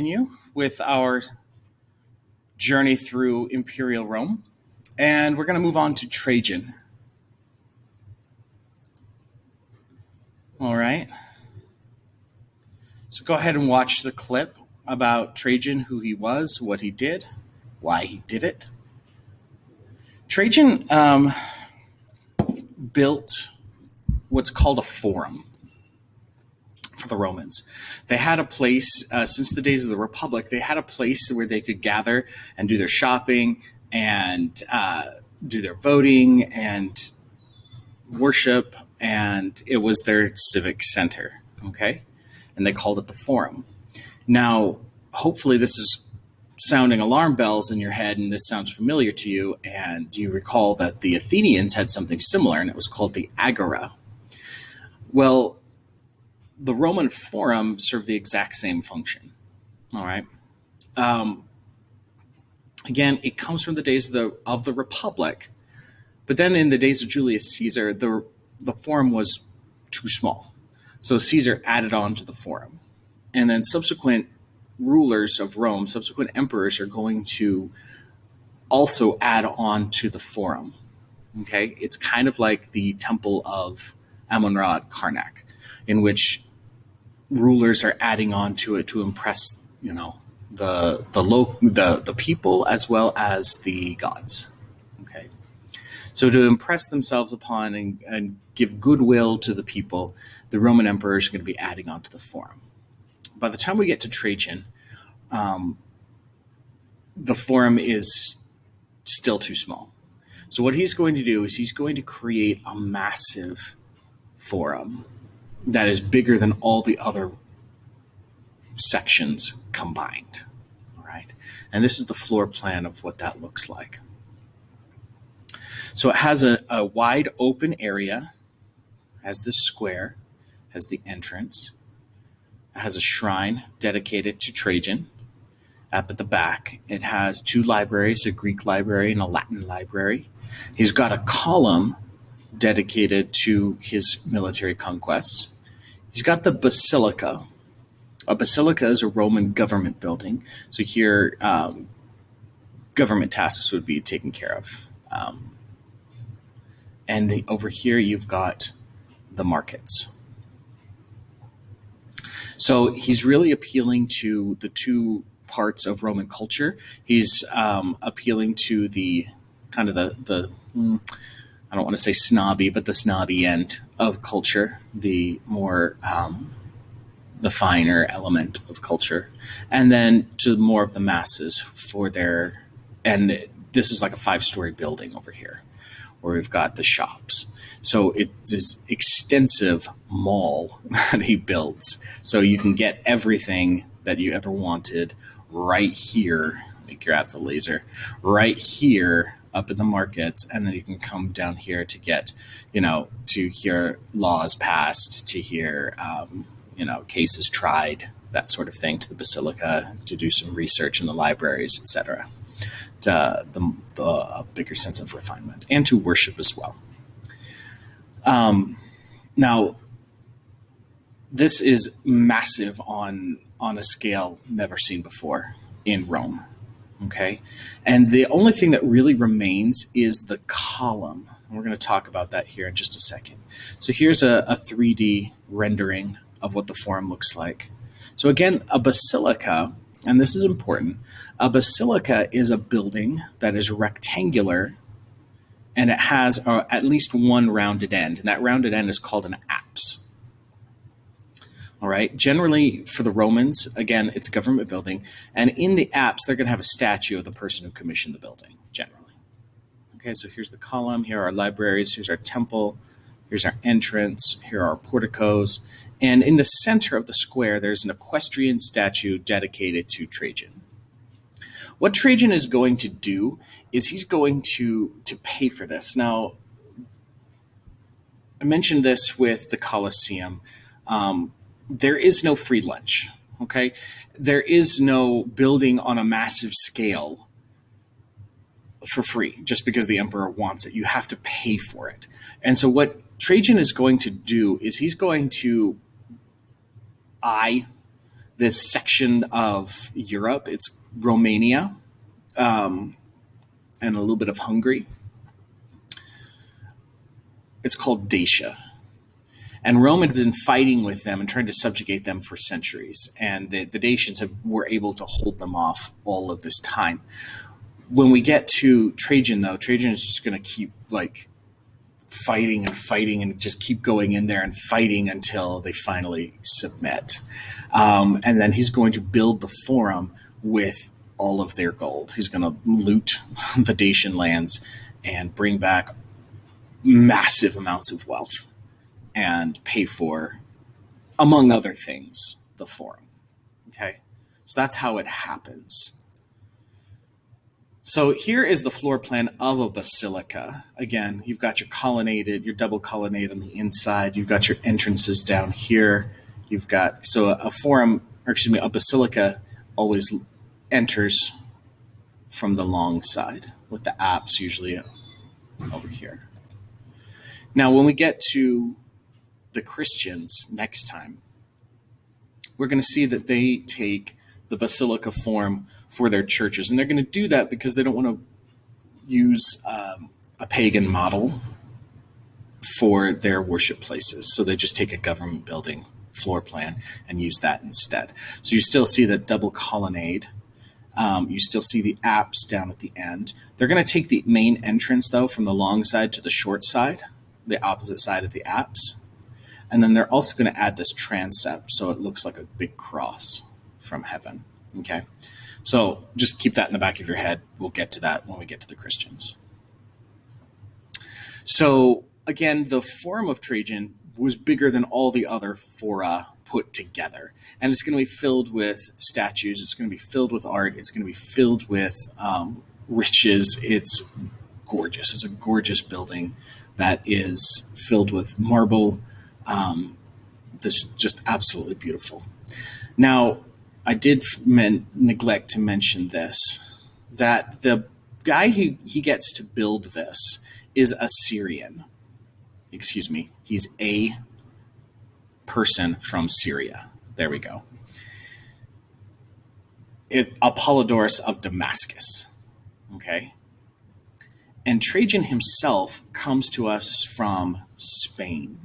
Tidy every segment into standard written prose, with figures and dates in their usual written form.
Continue with our journey through Imperial Rome, and we're going to move on to Trajan. All right. So go ahead and watch the clip about Trajan, who he was, what he did, why he did it. Trajan built what's called a forum for the Romans. They had a place, since the days of the Republic, they had a place where they could gather and do their shopping and do their voting and worship, and it was their civic center, okay? And they called it the Forum. Now, hopefully this is sounding alarm bells in your head and this sounds familiar to you, and you recall that the Athenians had something similar, and it was called the Agora. Well, the Roman Forum served the exact same function, all right? Again, it comes from the days of the Republic, but then in the days of Julius Caesar, the Forum was too small. So Caesar added on to the Forum. And then subsequent rulers of Rome, subsequent emperors are going to also add on to the Forum. Okay? It's kind of like the Temple of Amun-Ra at Karnak, in which rulers are adding on to it to impress, the people as well as the gods. Okay? So to impress themselves upon and give goodwill to the people, the Roman emperors are going to be adding on to the Forum. By the time we get to Trajan, the Forum is still too small. So what he's going to do is he's going to create a massive Forum that is bigger than all the other sections combined. All right. And this is the floor plan of what that looks like. So it has a wide open area, has this square, has the entrance, it has a shrine dedicated to Trajan. Up at the back, it has two libraries, a Greek library and a Latin library. He's got a column dedicated to his military conquests. He's got the Basilica. A basilica is a Roman government building. So here, government tasks would be taken care of. And over here, you've got the markets. So he's really appealing to the two parts of Roman culture. He's appealing to the kind of the I don't want to say snobby, but the snobby end of culture, the more the finer element of culture, and then to more of the masses for their, and this is like a 5-story building over here where we've got the shops. So it's this extensive mall that he builds. So you can get everything that you ever wanted right here. Let me grab the laser. Right here up in the markets, and then you can come down here to get, to hear laws passed, to hear, cases tried, that sort of thing, to the Basilica, to do some research in the libraries, etc. The bigger sense of refinement, and to worship as well. Now, this is massive on a scale never seen before in Rome. Okay, and the only thing that really remains is the column. And we're going to talk about that here in just a second. So here's a 3D rendering of what the Forum looks like. So again, a basilica, and this is important, a basilica is a building that is rectangular, and it has at least one rounded end, and that rounded end is called an apse. All right. Generally, for the Romans, again, it's a government building, and in the apse, they're going to have a statue of the person who commissioned the building, generally. Okay, so here's the column, here are our libraries, here's our temple, here's our entrance, here are our porticos, and in the center of the square, there's an equestrian statue dedicated to Trajan. What Trajan is going to do is he's going to pay for this. Now, I mentioned this with the Colosseum. There is no free lunch, okay? There is no building on a massive scale for free just because the emperor wants it. You have to pay for it. And so what Trajan is going to do is he's going to eye this section of Europe. It's Romania, and a little bit of Hungary. It's called Dacia. And Rome had been fighting with them and trying to subjugate them for centuries. And the Dacians were able to hold them off all of this time. When we get to Trajan, though, Trajan is just going to keep fighting and just keep going in there and fighting until they finally submit. And then he's going to build the Forum with all of their gold. He's going to loot the Dacian lands and bring back massive amounts of wealth and pay for, among other things, the Forum. Okay? So that's how it happens. So here is the floor plan of a basilica. Again, you've got your double colonnade on the inside. You've got your entrances down here. You've got, so a basilica always enters from the long side, with the apse usually over here. Now, when we get to the Christians next time, we're going to see that they take the basilica form for their churches. And they're going to do that because they don't want to use a pagan model for their worship places. So they just take a government building floor plan and use that instead. So you still see the double colonnade. You still see the apse down at the end. They're going to take the main entrance, though, from the long side to the short side, the opposite side of the apse. And then they're also going to add this transept so it looks like a big cross from heaven. Okay? So just keep that in the back of your head. We'll get to that when we get to the Christians. So again, the Forum of Trajan was bigger than all the other fora put together. And it's going to be filled with statues. It's going to be filled with art. It's going to be filled with riches. It's gorgeous. It's a gorgeous building that is filled with marble. That's just absolutely beautiful. Now, I did neglect to mention this, that the guy who he gets to build this is a Syrian. Excuse me. He's a person from Syria. There we go. Apollodorus of Damascus. Okay. And Trajan himself comes to us from Spain.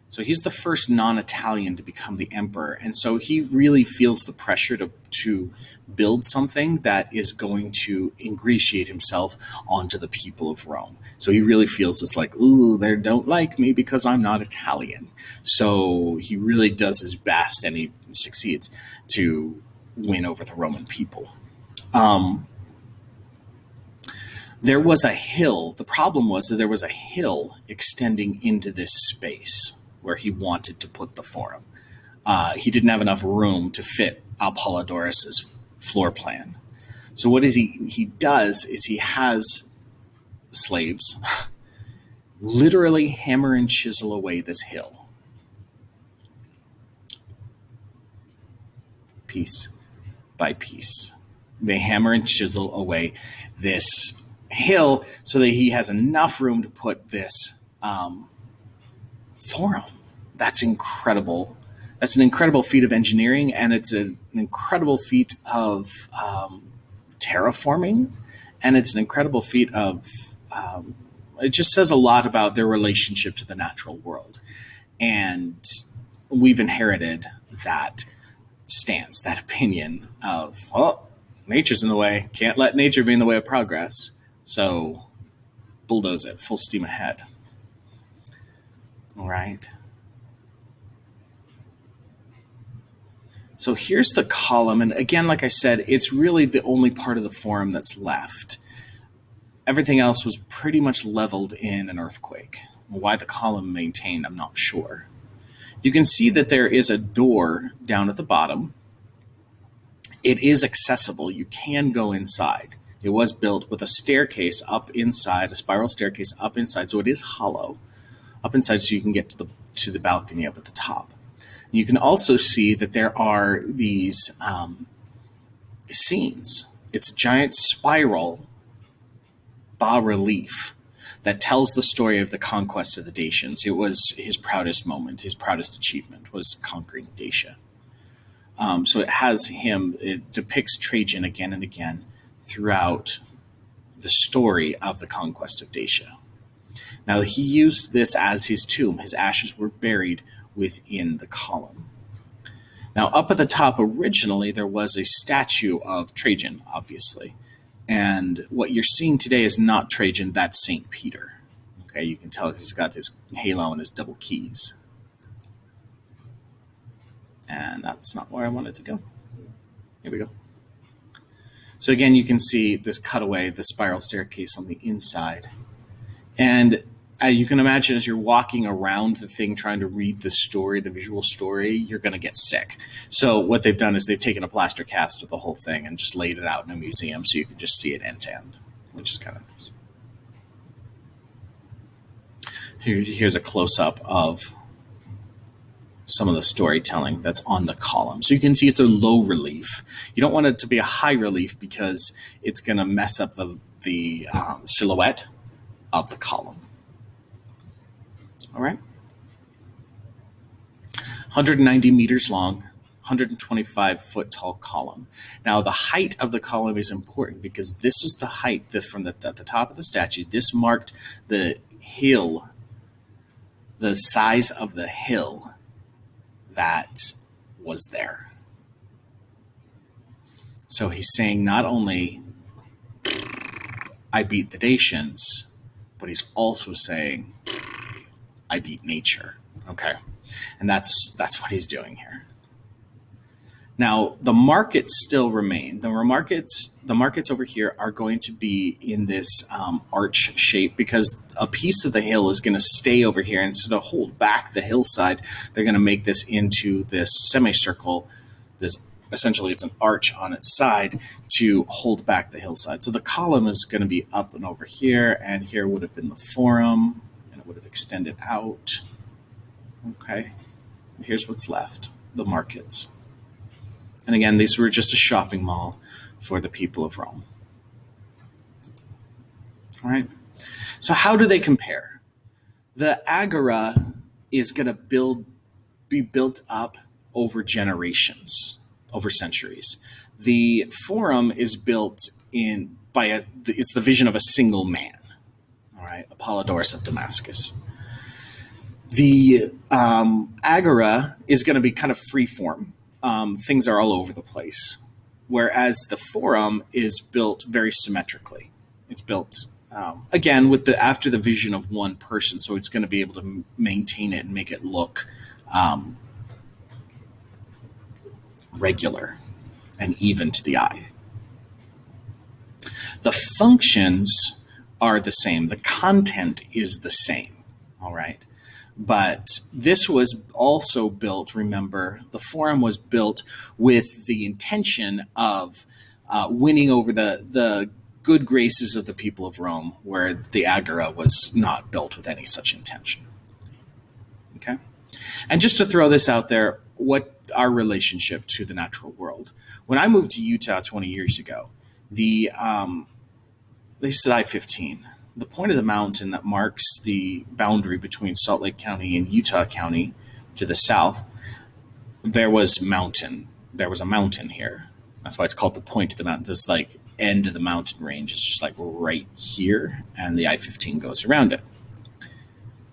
So he's the first non-Italian to become the emperor. And so he really feels the pressure to build something that is going to ingratiate himself onto the people of Rome. So he really feels it's like, ooh, they don't like me because I'm not Italian. So he really does his best, and he succeeds to win over the Roman people. There was a hill. The problem was that there was a hill extending into this space where he wanted to put the Forum. He didn't have enough room to fit Apollodorus's floor plan. So what is he does is he has slaves literally hammer and chisel away this hill, piece by piece. They hammer and chisel away this hill so that he has enough room to put this Forum. That's incredible. That's an incredible feat of engineering, and it's an incredible feat of terraforming, and it's an incredible feat of it just says a lot about their relationship to the natural world. And we've inherited that stance, that opinion of, well, nature's in the way. Can't let nature be in the way of progress. So bulldoze it, full steam ahead. All right. So here's the column. And again, like I said, it's really the only part of the Forum that's left. Everything else was pretty much leveled in an earthquake. Why the column maintained, I'm not sure. You can see that there is a door down at the bottom. It is accessible. You can go inside. It was built with a staircase up inside, a spiral staircase up inside, so it is hollow up inside, so you can get to the balcony up at the top. You can also see that there are these scenes. It's a giant spiral bas-relief that tells the story of the conquest of the Dacians. It was his proudest moment, his proudest achievement was conquering Dacia. So it has him, it depicts Trajan again and again throughout the story of the conquest of Dacia. Now, he used this as his tomb. His ashes were buried within the column. Now, up at the top, originally, there was a statue of Trajan, obviously. And what you're seeing today is not Trajan, that's St. Peter. Okay, you can tell he's got this halo and his double keys. And that's not where I wanted to go. Here we go. So again, you can see this cutaway, the spiral staircase on the inside. And you can imagine as you're walking around the thing trying to read the story, the visual story, you're going to get sick. So what they've done is they've taken a plaster cast of the whole thing and just laid it out in a museum so you can just see it end to end, which is kind of nice. Here's a close-up of some of the storytelling that's on the column. So you can see it's a low relief. You don't want it to be a high relief because it's going to mess up the silhouette of the column. All right. 190 meters long, 125 foot tall column. Now, the height of the column is important because this is the height from at the top of the statue. This marked the hill, the size of the hill that was there. So he's saying not only I beat the Dacians, but he's also saying I beat nature. Okay. And that's what he's doing here. Now, the markets still remain. The markets over here are going to be in this arch shape because a piece of the hill is going to stay over here. And so to hold back the hillside, they're going to make this into this semicircle. Essentially, it's an arch on its side to hold back the hillside. So the column is going to be up and over here, and here would have been the forum, and it would have extended out. Okay, and here's what's left, the markets. And again, these were just a shopping mall for the people of Rome. All right. So how do they compare? The agora is going to be built up over generations, over centuries. The forum is built it's the vision of a single man. All right, Apollodorus of Damascus. The agora is going to be kind of free form. Things are all over the place. Whereas the forum is built very symmetrically. It's built, again, after the vision of one person, so it's going to be able to maintain it and make it look regular and even to the eye. The functions are the same. The content is the same, all right? But this was also built, remember, the forum was built with the intention of winning over the good graces of the people of Rome, where the agora was not built with any such intention. Okay? And just to throw this out there, what our relationship to the natural world. When I moved to Utah 20 years ago, this is I-15. The point of the mountain that marks the boundary between Salt Lake County and Utah County to the south, there was a mountain here. That's why it's called the point of the mountain. This end of the mountain range is just right here, and the I-15 goes around it.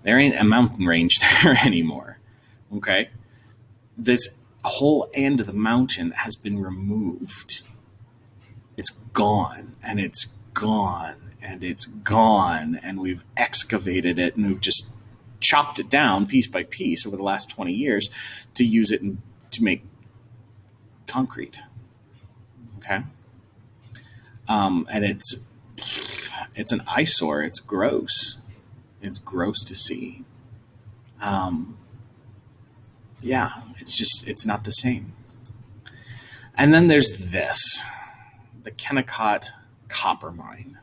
There ain't a mountain range there anymore. Okay? This whole end of the mountain has been removed. It's gone, and it's gone, and it's gone, and we've excavated it, and we've just chopped it down piece by piece over the last 20 years to use it to make concrete. Okay? And it's an eyesore. It's gross. It's gross to see. Yeah, it's not the same. And then there's this, the Kennecott copper mine.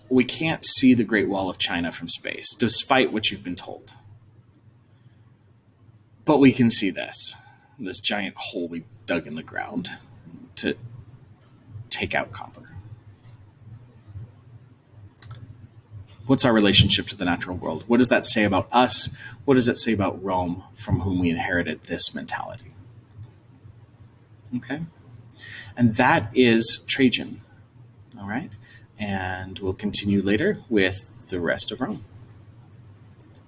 We can't see the Great Wall of China from space, despite what you've been told. But we can see this giant hole we dug in the ground to take out copper. What's our relationship to the natural world? What does that say about us? What does it say about Rome, from whom we inherited this mentality? Okay. And that is Trajan. All right. And we'll continue later with the rest of Rome.